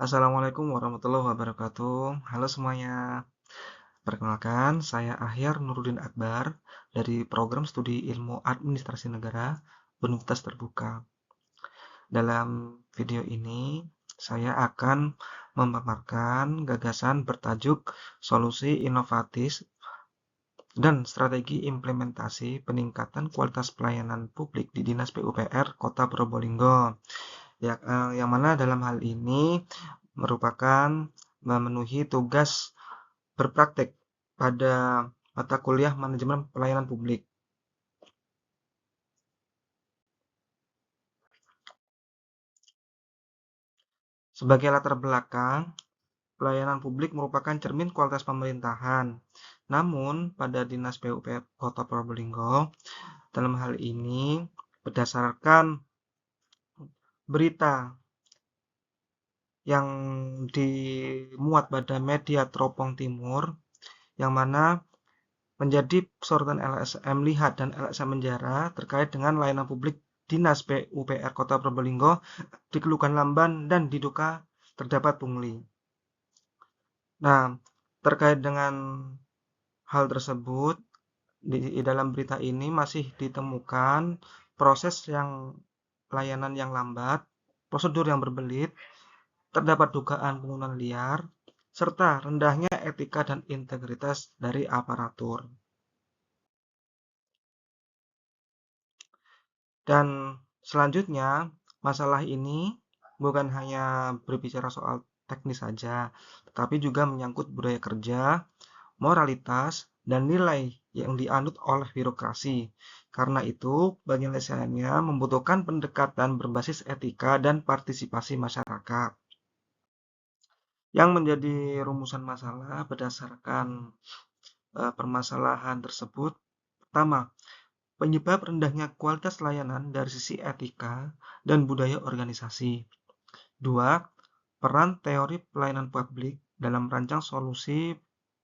Assalamualaikum warahmatullahi wabarakatuh. Halo semuanya. Perkenalkan, saya Ahyar Nurudin Akbar dari Program Studi Ilmu Administrasi Negara Universitas Terbuka. Dalam video ini, saya akan memaparkan gagasan bertajuk Solusi Inovatif dan Strategi Implementasi Peningkatan Kualitas Pelayanan Publik di Dinas PUPR Kota Probolinggo. Yang mana dalam hal ini merupakan memenuhi tugas berpraktek pada mata kuliah Manajemen Pelayanan Publik. Sebagai latar belakang, pelayanan publik merupakan cermin kualitas pemerintahan. Namun, pada Dinas PUPR Kota Probolinggo, dalam hal ini berdasarkan berita yang dimuat pada media Teropong Timur, yang mana menjadi sorotan LSM Lihat dan LSM Menjara terkait dengan layanan publik Dinas PUPR Kota Probolinggo dikeluhkan lamban dan diduga terdapat pungli. Nah, terkait dengan hal tersebut, di dalam berita ini masih ditemukan proses layanan yang lambat, prosedur yang berbelit, terdapat dugaan penggunaan liar, serta rendahnya etika dan integritas dari aparatur. Dan selanjutnya, masalah ini bukan hanya berbicara soal teknis saja, tetapi juga menyangkut budaya kerja, moralitas, dan nilai yang dianut oleh birokrasi. Karena itu, penyelesaiannya membutuhkan pendekatan berbasis etika dan partisipasi masyarakat. Yang menjadi rumusan masalah berdasarkan permasalahan tersebut, pertama, penyebab rendahnya kualitas layanan dari sisi etika dan budaya organisasi. 2. Peran teori pelayanan publik dalam merancang solusi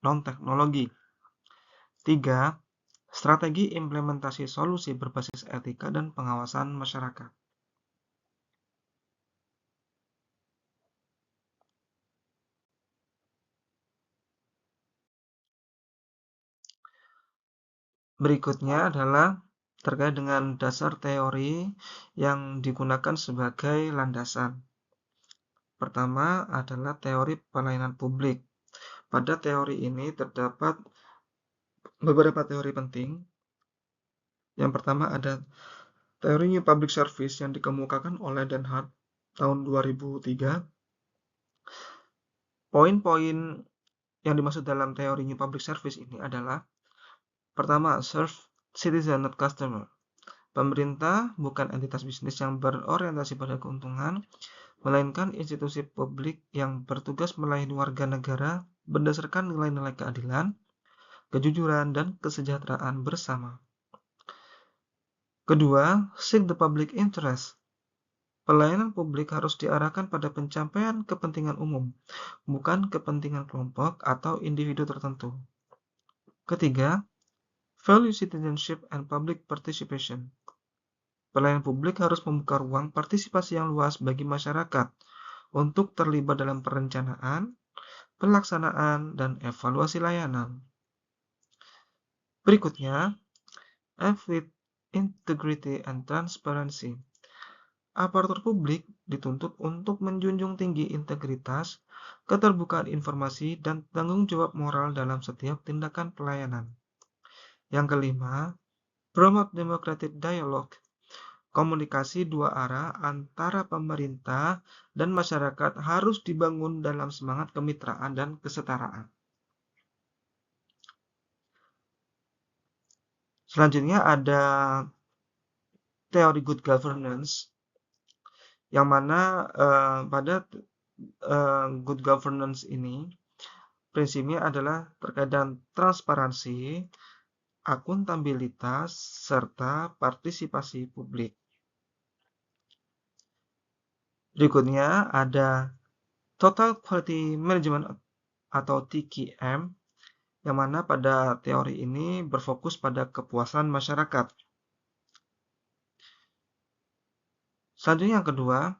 non-teknologi. 3. Strategi implementasi solusi berbasis etika dan pengawasan masyarakat. Berikutnya adalah terkait dengan dasar teori yang digunakan sebagai landasan. Pertama adalah teori pelayanan publik. Pada teori ini terdapat beberapa teori penting. Yang pertama ada teori New Public Service yang dikemukakan oleh Den Haag tahun 2003. Poin-poin yang dimaksud dalam teori New Public Service ini adalah pertama, serve citizen not customer. Pemerintah bukan entitas bisnis yang berorientasi pada keuntungan, melainkan institusi publik yang bertugas melayani warga negara berdasarkan nilai-nilai keadilan, kejujuran, dan kesejahteraan bersama. Kedua, seek the public interest. Pelayanan publik harus diarahkan pada pencapaian kepentingan umum, bukan kepentingan kelompok atau individu tertentu. Ketiga, value citizenship and public participation. Pelayanan publik harus membuka ruang partisipasi yang luas bagi masyarakat untuk terlibat dalam perencanaan, pelaksanaan, dan evaluasi layanan. Berikutnya, act with integrity and transparency. Aparatur publik dituntut untuk menjunjung tinggi integritas, keterbukaan informasi, dan tanggung jawab moral dalam setiap tindakan pelayanan. Yang kelima, promote democratic dialogue. Komunikasi dua arah antara pemerintah dan masyarakat harus dibangun dalam semangat kemitraan dan kesetaraan. Selanjutnya ada teori good governance, yang mana pada good governance ini prinsipnya adalah terkait dengan transparansi, akuntabilitas, serta partisipasi publik. Berikutnya ada Total Quality Management atau TQM, yang mana pada teori ini berfokus pada kepuasan masyarakat. Selanjutnya yang kedua,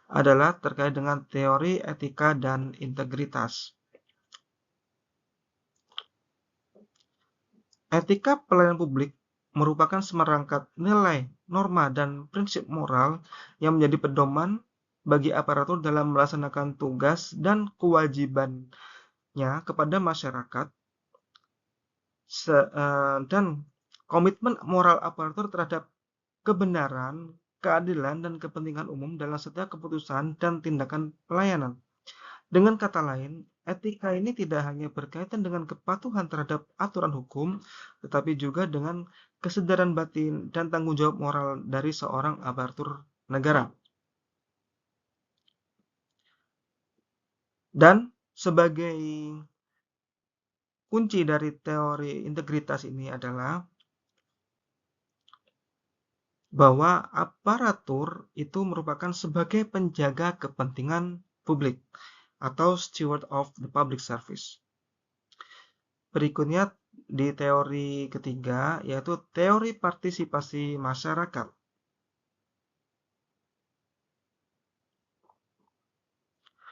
adalah terkait dengan teori etika dan integritas. Etika pelayanan publik merupakan semerangkat nilai, norma, dan prinsip moral yang menjadi pedoman bagi aparatur dalam melaksanakan tugas dan kewajibannya kepada masyarakat, dan komitmen moral aparatur terhadap kebenaran, keadilan, dan kepentingan umum dalam setiap keputusan dan tindakan pelayanan. Dengan kata lain, etika ini tidak hanya berkaitan dengan kepatuhan terhadap aturan hukum, tetapi juga dengan kesadaran batin dan tanggung jawab moral dari seorang aparatur negara. Dan sebagai kunci dari teori integritas ini adalah bahwa aparatur itu merupakan sebagai penjaga kepentingan publik atau steward of the public service. Berikutnya di teori ketiga, yaitu teori partisipasi masyarakat.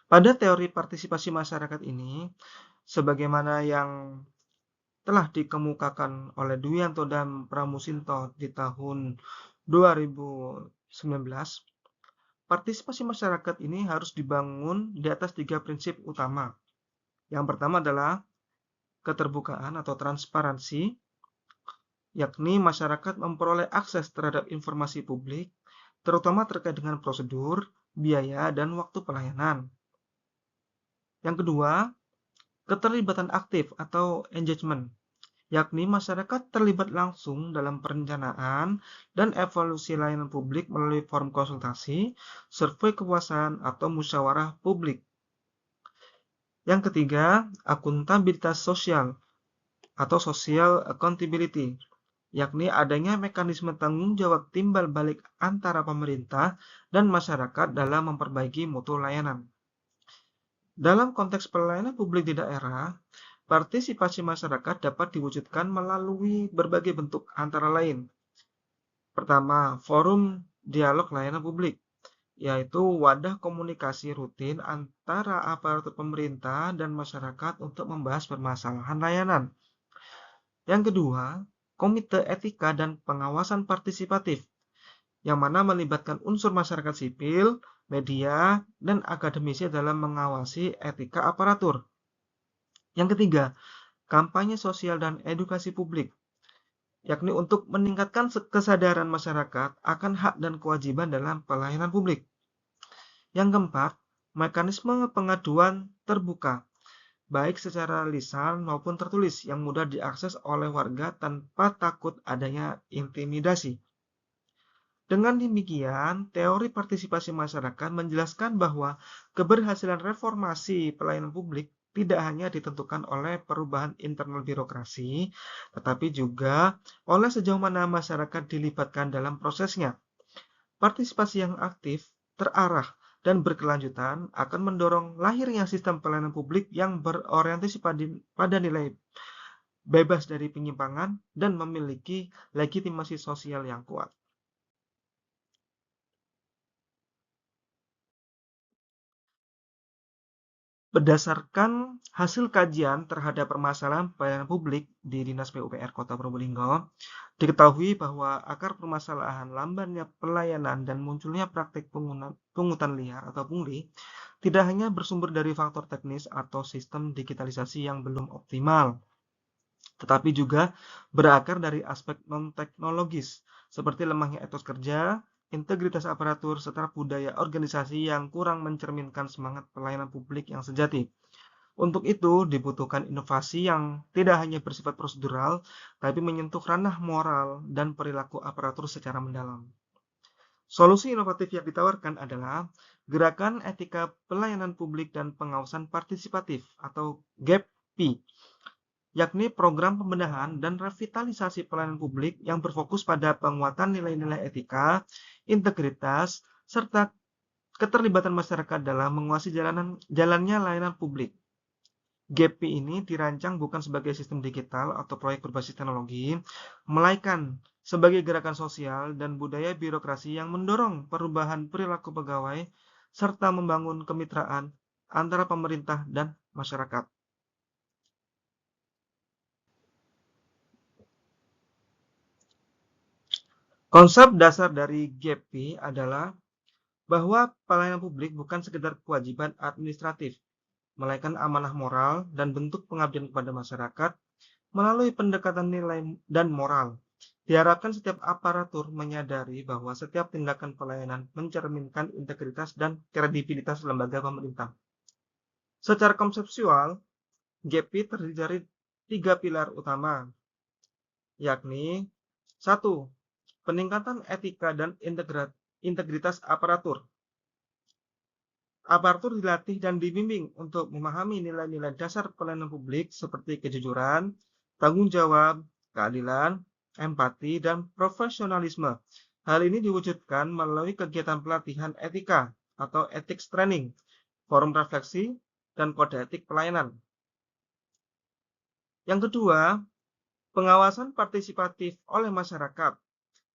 Pada teori partisipasi masyarakat ini, sebagaimana yang telah dikemukakan oleh Dwianto dan Pramusinto di tahun 2019, partisipasi masyarakat ini harus dibangun di atas 3 prinsip utama. Yang pertama adalah keterbukaan atau transparansi, yakni masyarakat memperoleh akses terhadap informasi publik, terutama terkait dengan prosedur, biaya, dan waktu pelayanan. Yang kedua, keterlibatan aktif atau engagement, yakni masyarakat terlibat langsung dalam perencanaan dan evaluasi layanan publik melalui forum konsultasi, survei kepuasan, atau musyawarah publik. Yang ketiga, akuntabilitas sosial atau social accountability, yakni adanya mekanisme tanggung jawab timbal balik antara pemerintah dan masyarakat dalam memperbaiki mutu layanan. Dalam konteks pelayanan publik di daerah, partisipasi masyarakat dapat diwujudkan melalui berbagai bentuk antara lain. Pertama, forum dialog layanan publik, yaitu wadah komunikasi rutin antara aparatur pemerintah dan masyarakat untuk membahas permasalahan layanan. Yang kedua, komite etika dan pengawasan partisipatif, yang mana melibatkan unsur masyarakat sipil, media, dan akademisi dalam mengawasi etika aparatur. Yang ketiga, kampanye sosial dan edukasi publik, yakni untuk meningkatkan kesadaran masyarakat akan hak dan kewajiban dalam pelayanan publik. Yang keempat, mekanisme pengaduan terbuka, baik secara lisan maupun tertulis yang mudah diakses oleh warga tanpa takut adanya intimidasi. Dengan demikian, teori partisipasi masyarakat menjelaskan bahwa keberhasilan reformasi pelayanan publik tidak hanya ditentukan oleh perubahan internal birokrasi, tetapi juga oleh sejauh mana masyarakat dilibatkan dalam prosesnya. Partisipasi yang aktif, terarah, dan berkelanjutan akan mendorong lahirnya sistem pelayanan publik yang berorientasi pada nilai bebas dari penyimpangan dan memiliki legitimasi sosial yang kuat. Berdasarkan hasil kajian terhadap permasalahan pelayanan publik di Dinas PUPR Kota Probolinggo, diketahui bahwa akar permasalahan lambannya pelayanan dan munculnya praktik pungutan liar atau pungli tidak hanya bersumber dari faktor teknis atau sistem digitalisasi yang belum optimal, tetapi juga berakar dari aspek non-teknologis, seperti lemahnya etos kerja, integritas aparatur, serta budaya organisasi yang kurang mencerminkan semangat pelayanan publik yang sejati. Untuk itu, dibutuhkan inovasi yang tidak hanya bersifat prosedural, tapi menyentuh ranah moral dan perilaku aparatur secara mendalam. Solusi inovatif yang ditawarkan adalah Gerakan Etika Pelayanan Publik dan Pengawasan Partisipatif atau GEPP, yakni program pembenahan dan revitalisasi pelayanan publik yang berfokus pada penguatan nilai-nilai etika, integritas, serta keterlibatan masyarakat dalam menguasai jalannya layanan publik. GEPP ini dirancang bukan sebagai sistem digital atau proyek berbasis teknologi, melainkan sebagai gerakan sosial dan budaya birokrasi yang mendorong perubahan perilaku pegawai serta membangun kemitraan antara pemerintah dan masyarakat. Konsep dasar dari GAPI adalah bahwa pelayanan publik bukan sekedar kewajiban administratif, melainkan amanah moral dan bentuk pengabdian kepada masyarakat melalui pendekatan nilai dan moral. Diharapkan setiap aparatur menyadari bahwa setiap tindakan pelayanan mencerminkan integritas dan kredibilitas lembaga pemerintah. Secara konseptual, GAPI terdiri dari 3 pilar utama, yakni 1. Peningkatan etika dan integritas aparatur. Aparatur dilatih dan dibimbing untuk memahami nilai-nilai dasar pelayanan publik seperti kejujuran, tanggung jawab, keadilan, empati, dan profesionalisme. Hal ini diwujudkan melalui kegiatan pelatihan etika atau ethics training, forum refleksi, dan kode etik pelayanan. Yang kedua, pengawasan partisipatif oleh masyarakat.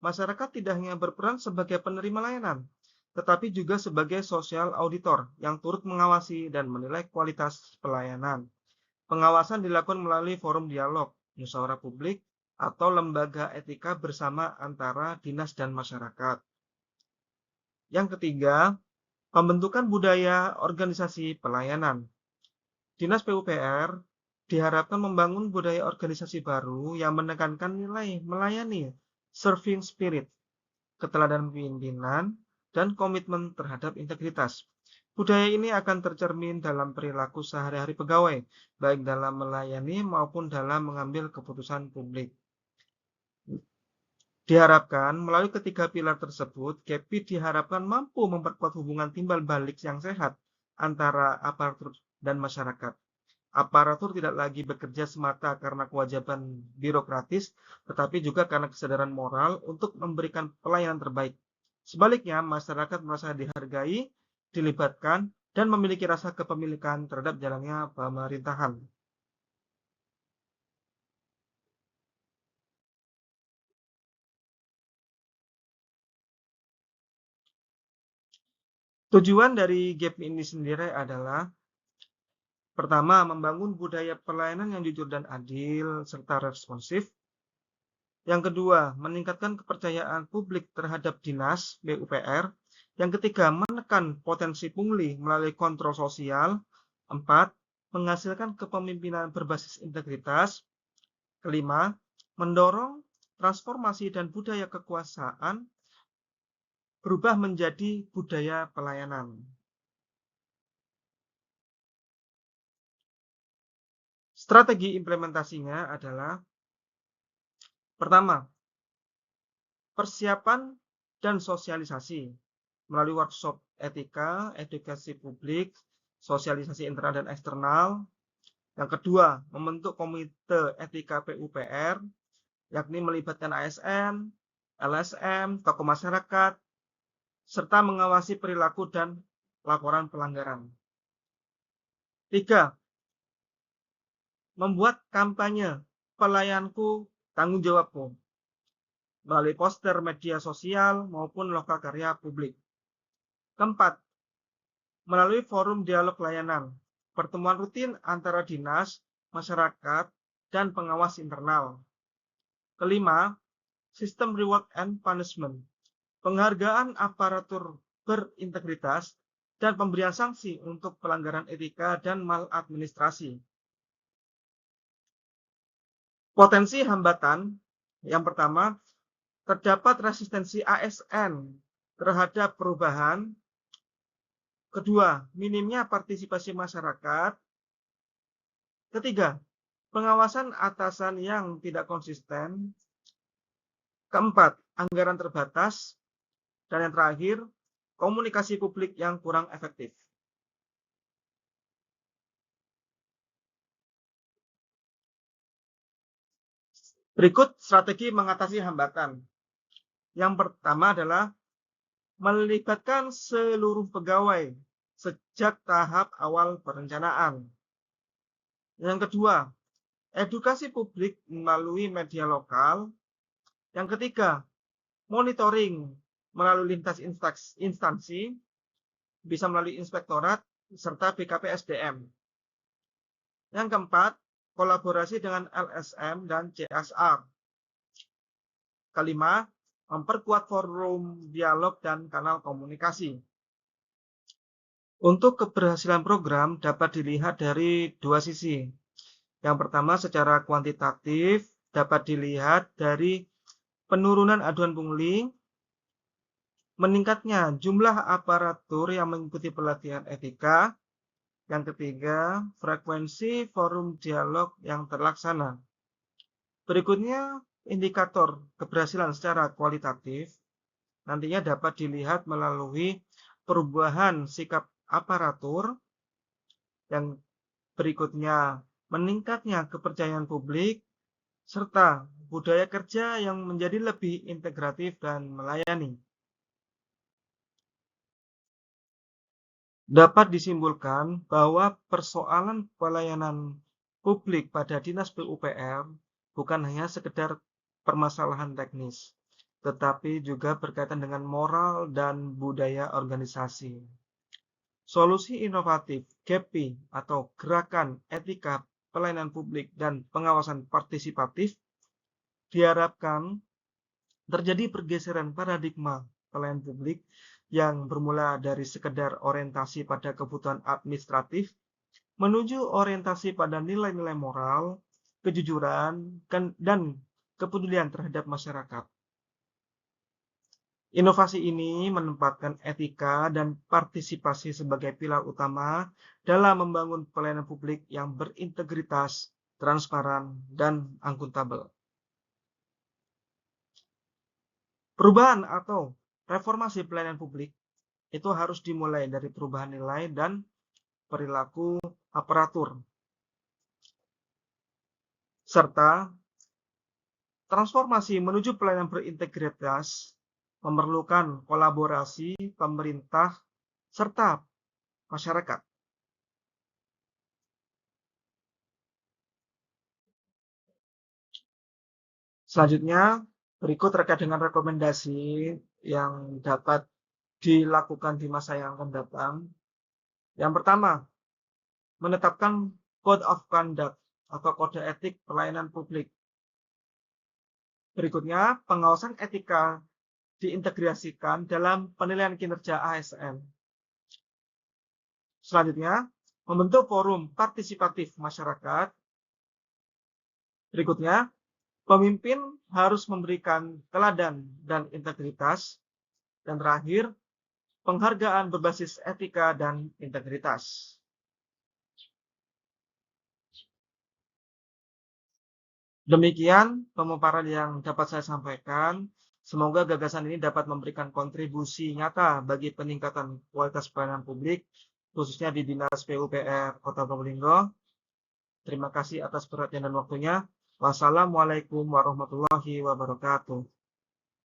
Masyarakat tidak hanya berperan sebagai penerima layanan, tetapi juga sebagai social auditor yang turut mengawasi dan menilai kualitas pelayanan. Pengawasan dilakukan melalui forum dialog, musyawarah publik, atau lembaga etika bersama antara dinas dan masyarakat. Yang ketiga, pembentukan budaya organisasi pelayanan. Dinas PUPR diharapkan membangun budaya organisasi baru yang menekankan nilai melayani, serving spirit, keteladanan pimpinan, dan komitmen terhadap integritas. Budaya ini akan tercermin dalam perilaku sehari-hari pegawai, baik dalam melayani maupun dalam mengambil keputusan publik. Diharapkan melalui ketiga pilar tersebut, GAPI diharapkan mampu memperkuat hubungan timbal balik yang sehat antara aparatur dan masyarakat. Aparatur tidak lagi bekerja semata karena kewajiban birokratis, tetapi juga karena kesadaran moral untuk memberikan pelayanan terbaik. Sebaliknya, masyarakat merasa dihargai, dilibatkan, dan memiliki rasa kepemilikan terhadap jalannya pemerintahan. Tujuan dari GAPI ini sendiri adalah pertama, membangun budaya pelayanan yang jujur dan adil serta responsif. Yang kedua, meningkatkan kepercayaan publik terhadap dinas PUPR. Yang ketiga, menekan potensi pungli melalui kontrol sosial. 4. Menghasilkan kepemimpinan berbasis integritas. Kelima, mendorong transformasi dan budaya kekuasaan berubah menjadi budaya pelayanan. Strategi implementasinya adalah pertama, persiapan dan sosialisasi melalui workshop etika, edukasi publik, sosialisasi internal dan eksternal. Yang kedua, membentuk komite etika PUPR, yakni melibatkan ASN, LSM, tokoh masyarakat, serta mengawasi perilaku dan laporan pelanggaran. 3. Membuat kampanye pelayanku tanggung jawabku melalui poster media sosial maupun lokal karya publik. Keempat, melalui forum dialog layanan, pertemuan rutin antara dinas, masyarakat, dan pengawas internal. Kelima, sistem reward and punishment, penghargaan aparatur berintegritas, dan pemberian sanksi untuk pelanggaran etika dan maladministrasi. Potensi hambatan, yang pertama, terdapat resistensi ASN terhadap perubahan. Kedua, minimnya partisipasi masyarakat. Ketiga, pengawasan atasan yang tidak konsisten. Keempat, anggaran terbatas. Dan yang terakhir, komunikasi publik yang kurang efektif. Berikut strategi mengatasi hambatan. Yang pertama adalah melibatkan seluruh pegawai sejak tahap awal perencanaan. Yang kedua, edukasi publik melalui media lokal. Yang ketiga, monitoring melalui lintas instansi. bisa melalui inspektorat serta BKP SDM. Yang keempat, kolaborasi dengan LSM dan CSR. Kelima, memperkuat forum dialog dan kanal komunikasi. Untuk keberhasilan program dapat dilihat dari dua sisi. Yang pertama, secara kuantitatif dapat dilihat dari penurunan aduan pungli, meningkatnya jumlah aparatur yang mengikuti pelatihan etika. Yang ketiga, frekuensi forum dialog yang terlaksana. Berikutnya, indikator keberhasilan secara kualitatif nantinya dapat dilihat melalui perubahan sikap aparatur. Yang berikutnya, meningkatnya kepercayaan publik, serta budaya kerja yang menjadi lebih integratif dan melayani. Dapat disimpulkan bahwa persoalan pelayanan publik pada Dinas PUPR bukan hanya sekedar permasalahan teknis, tetapi juga berkaitan dengan moral dan budaya organisasi. Solusi inovatif, GEPI atau Gerakan Etika Pelayanan Publik dan Pengawasan Partisipatif diharapkan terjadi pergeseran paradigma pelayanan publik yang bermula dari sekedar orientasi pada kebutuhan administratif menuju orientasi pada nilai-nilai moral, kejujuran, dan kepedulian terhadap masyarakat. Inovasi ini menempatkan etika dan partisipasi sebagai pilar utama dalam membangun pelayanan publik yang berintegritas, transparan, dan akuntabel. Perubahan atau reformasi pelayanan publik itu harus dimulai dari perubahan nilai dan perilaku aparatur, serta transformasi menuju pelayanan berintegritas memerlukan kolaborasi pemerintah serta masyarakat. Selanjutnya, berikut terkait dengan rekomendasi yang dapat dilakukan di masa yang akan datang. Yang pertama, menetapkan Code of Conduct atau kode etik pelayanan publik. Berikutnya, pengawasan etika diintegrasikan dalam penilaian kinerja ASN. Selanjutnya, membentuk forum partisipatif masyarakat. Berikutnya, pemimpin harus memberikan teladan dan integritas. Dan terakhir, penghargaan berbasis etika dan integritas. Demikian pemaparan yang dapat saya sampaikan. Semoga gagasan ini dapat memberikan kontribusi nyata bagi peningkatan kualitas pelayanan publik, khususnya di Dinas PUPR Kota Probolinggo. Terima kasih atas perhatian dan waktunya. Wassalamualaikum warahmatullahi wabarakatuh.